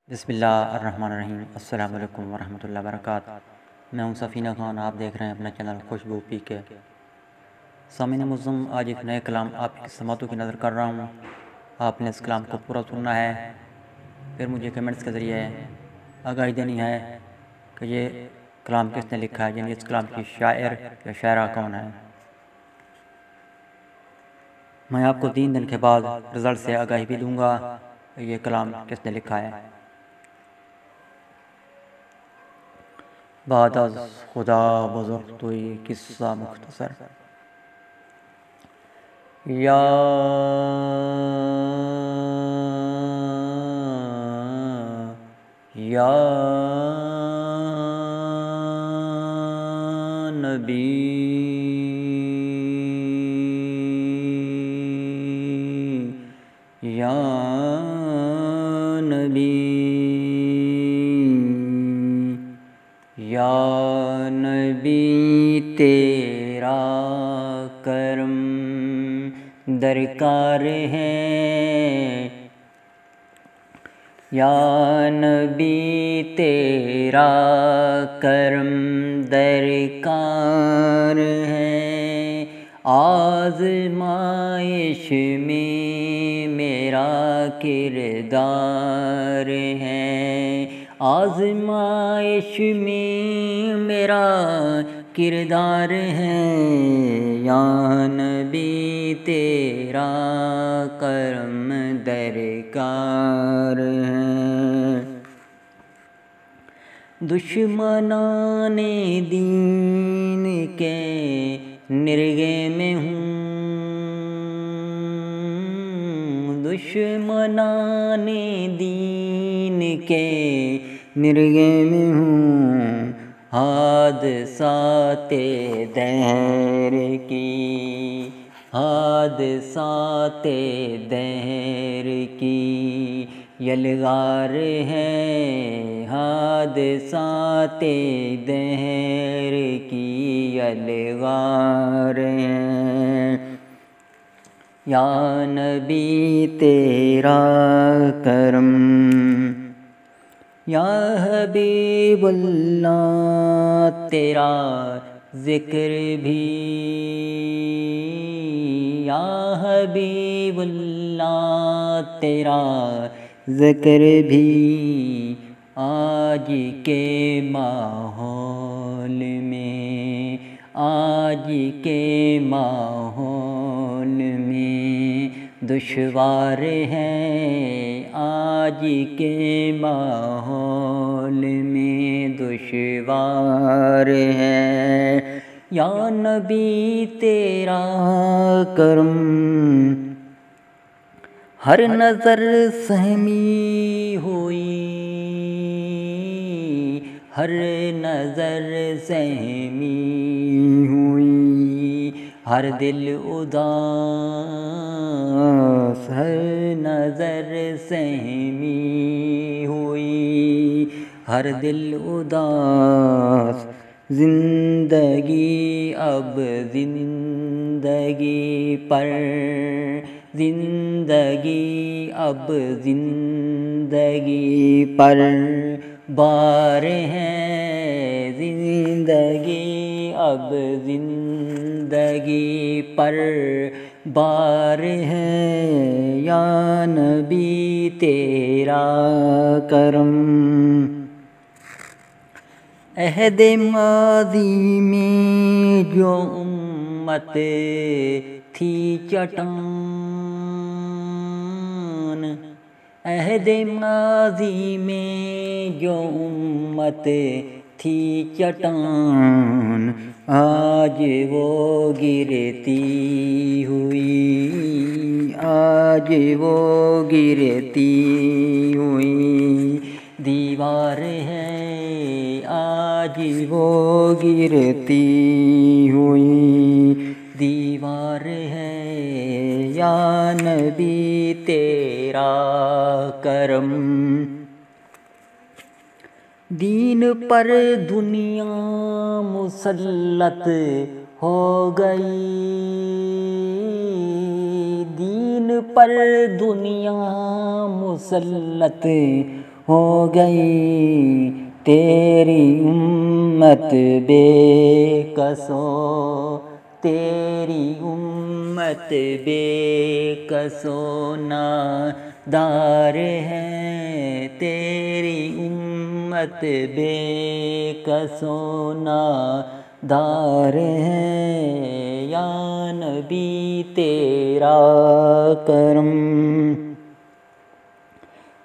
بسم اللہ الرحمن الرحیم۔ السلام علیکم ورحمۃ اللہ وبرکاتہ۔ میں ہوں سفینہ خان، آپ دیکھ رہے ہیں اپنا چینل خوشبو پی کے۔ سامعین معظم، آج ایک نئے کلام آپ کی سماعتوں کی نظر کر رہا ہوں۔ آپ نے اس کلام کو پورا سننا ہے، پھر مجھے کمنٹس کے ذریعے آگاہی دینی ہے کہ یہ کلام کس نے لکھا ہے، یعنی اس کلام کی شاعر یا شاعرہ کون ہے۔ میں آپ کو 3 دن کے بعد رزلٹ سے آگاہی بھی دوں گا کہ یہ کلام کس نے لکھا ہے۔ بعد از خدا بزرگ توئی قصہ مختصر۔ یا نبی یا نبی یا نبی تیرا کرم درکار ہے، یا نبی تیرا کرم درکار ہے، آزمائش میں میرا کردار ہے، آزمائش میں میرا کردار ہے، یا نبی تیرا کرم درکار ہے۔ دشمنان دین کے نرغے میں ہوں، دشمنان دین کے نرغے میں ہوں، حادثات دہر کی، حادثات دہر کی یلغار ہے، حادثات دہر کی یلغار ہے، یا نبی تیرا کرم، یا حبیب اللہ تیرا ذکر بھی، یا حبیب اللہ تیرا ذکر بھی، آج کے ماحول میں، آج کے ماحول میں دشوار ہے، آج کے ماحول میں دشوار ہے، یا نبی تیرا کرم ہر نظر سہمی ہوئی، ہر نظر سہمی ہوئی، ہر دل اداس ہر نظر سہمی ہوئی، ہر دل اداس، زندگی اب زندگی پر، زندگی اب زندگی پر بار ہے، زندگی اب زندگی پر بار ہے، یا نبی تیرا کرم۔ عہد ماضی میں جو امت تھی چٹان، عہد ماضی میں جو امت تھی چٹان، آج وہ گرتی ہوئی، آج وہ گرتی ہوئی دیوار ہے، آج وہ گرتی ہوئی دیوار ہے، یا نبی تیرا کرم۔ دین پر دنیا مسلط ہو گئی، دین پر دنیا مسلط ہو گئی تیری امت بے کسو، تیری امت بے کسو نادار ہے، تیری امت بے کسو نادار ہے، یا نبی تیرا کرم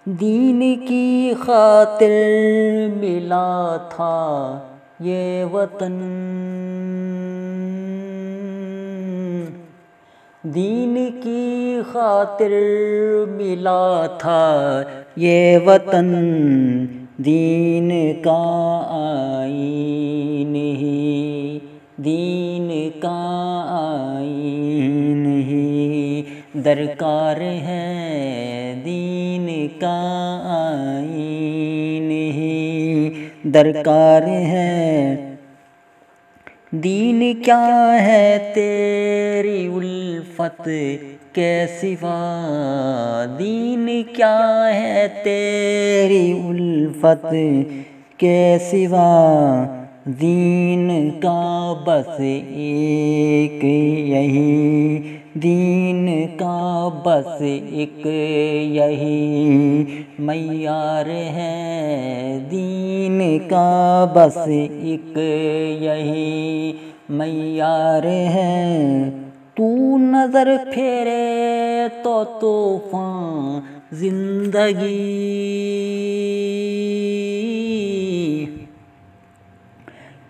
دین کی خاطر ملا تھا یہ وطن، دین کی خاطر ملا تھا یہ وطن، دین کا آئین ہی، دین کا آئین ہی درکار ہے، دین کا آئین ہی درکار ہے، دین کیا ہے تیری الفت کے سوا، دین کیا ہے تیری الفت کے سوا، دین کا بس ایک یہی، دین کا بس ایک یہی معیار ہے، دین کا بس ایک یہی معیار ہے، تو نظر پھیرے تو طوفان زندگی،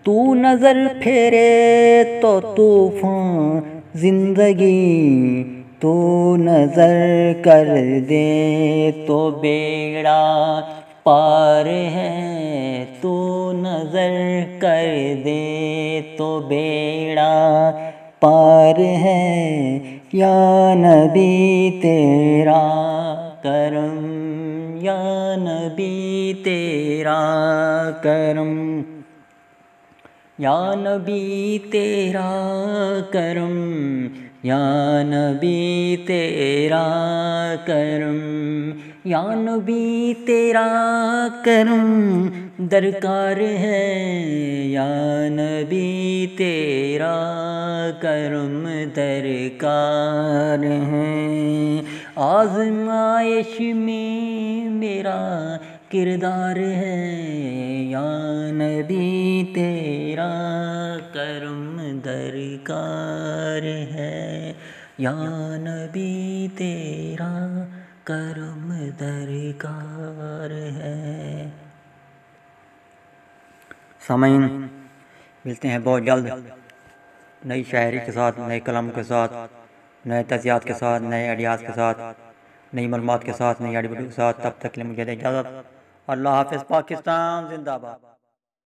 تو نظر پھیرے تو طوفان زندگی، تو نظر کر دے تو بیڑا پار ہے، تو نظر کر دے تو بیڑا پار ہے، یا نبی تیرا کرم، یا نبی تیرا کرم، یا نبی تیرا کرم، یا نبی تیرا کرم، یا نبی تیرا کرم درکار ہے، یا نبی تیرا کرم درکار ہے، آزمائش میں میرا کردار ہے، یا نبی تیرا کرم درکار ہے، یا نبی تیرا کرم درکار ہے۔ سامعین، ملتے ہیں بہت جلد نئی شاعری کے ساتھ، نئے کلام کے ساتھ، نئے تجزیات کے ساتھ، نئے آئیڈیاز کے ساتھ، نئی معلومات کے ساتھ، نئی آڈیو ویڈیو کے ساتھ۔ تب تک کے لیے مجھے اجازت۔ اللہ حافظ۔ پاکستان زندہ باد۔